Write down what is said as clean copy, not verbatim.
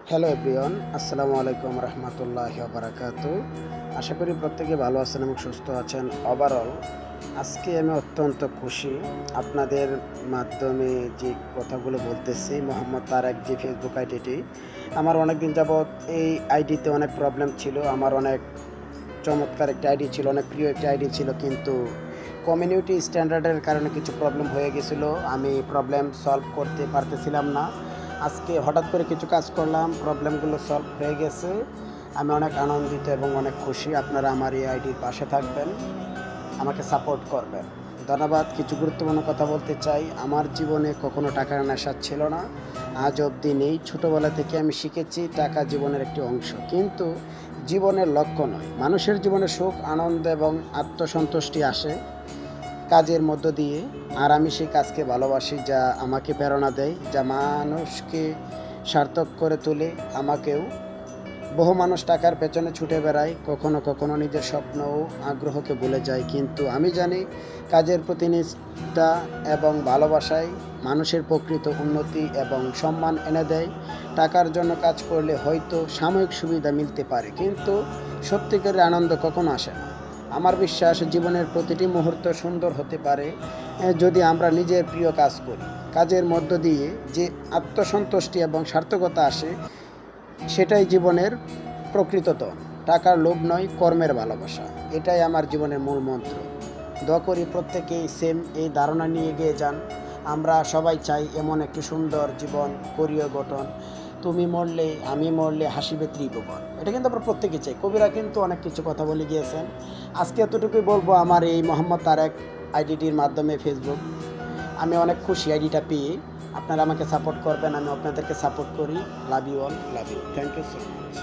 Hello everyone, আসসালামু আলাইকুম রহমতুল্লাহি ওয়া বারাকাতু। আশা করি প্রত্যেকে ভালো আছেন এবং সুস্থ আছেন। ওভারঅল আজকে আমি অত্যন্ত খুশি আপনাদের মাধ্যমে যে কথাগুলো বলতেছি। মোহাম্মদ তারেক যে ফেসবুক আইডিটি, আমার অনেকদিন যাবৎ এই আইডিতে অনেক প্রবলেম ছিল। আমার অনেক চমৎকার একটা আইডি ছিল, অনেক প্রিয় একটা আইডি ছিল, কিন্তু কমিউনিটি স্ট্যান্ডার্ডের কারণে কিছু প্রবলেম হয়ে গেছিলো। আমি প্রবলেম সলভ করতে পারতেছিলাম না। আজকে হঠাৎ করে কিছু কাজ করলাম, প্রবলেমগুলো সলভ হয়ে গেছে। আমি অনেক আনন্দিত এবং অনেক খুশি। আপনারা আমার এই আইডির পাশে থাকবেন, আমাকে সাপোর্ট করবেন। ধন্যবাদ। কিছু গুরুত্বপূর্ণ কথা বলতে চাই। আমার জীবনে কখনো টাকার নেশা ছিল না, আজ অবধি নেই। ছোটোবেলা থেকে আমি শিখেছি টাকা জীবনের একটি অংশ, কিন্তু জীবনের লক্ষ্য নয়। মানুষের জীবনে সুখ, আনন্দ এবং আত্মসন্তুষ্টি আসে কাজের মধ্য দিয়ে। আর আমি সেই কাজকে ভালোবাসি, যা আমাকে প্রেরণা দেয়, যা মানুষকে সার্থক করে তোলে। আমাকেও বহু মানুষ টাকার পেছনে ছুটে বেড়ায়, কখনো কখনো নিজের স্বপ্ন ও আগ্রহকে ভুলে যায়, কিন্তু আমি জানি কাজের প্রতি নিষ্ঠা এবং ভালোবাসায় মানুষের প্রকৃত উন্নতি এবং সম্মান এনে দেয়। টাকার জন্য কাজ করলে হয়তো সাময়িক সুবিধা মিলতে পারে, কিন্তু সত্যিকারের আনন্দ কখনো আসে না। আমার বিশ্বাস জীবনের প্রতিটি মুহূর্ত সুন্দর হতে পারে যদি আমরা নিজের প্রিয় কাজ করি। কাজের মধ্য দিয়ে যে আত্মসন্তুষ্টি এবং সার্থকতা আসে, সেটাই জীবনের প্রকৃত ধন। টাকার লোভ নয়, কর্মের ভালোবাসা। এটাই আমার জীবনের মূল মন্ত্র। দোয়া করি প্রত্যেকেই সেম এই ধারণা নিয়ে এগিয়ে যান। আমরা সবাই চাই এমন একটি সুন্দর জীবন করিয়ে গঠন। তুমি মরলে আমি মরলে হাসিবে ত্রিভুবন, এটা কিন্তু আমরা প্রত্যেকেই চাই। কবিরা কিন্তু অনেক কিছু কথা বলে গিয়েছেন। আজকে এতটুকুই বলবো আমার এই মোহাম্মদ তারেক আইডিটির মাধ্যমে ফেসবুক। আমি অনেক খুশি আইডিটা পেয়ে। আপনারা আমাকে সাপোর্ট করবেন, আমি আপনাদেরকে সাপোর্ট করি। Love you all, love you, thank you so much.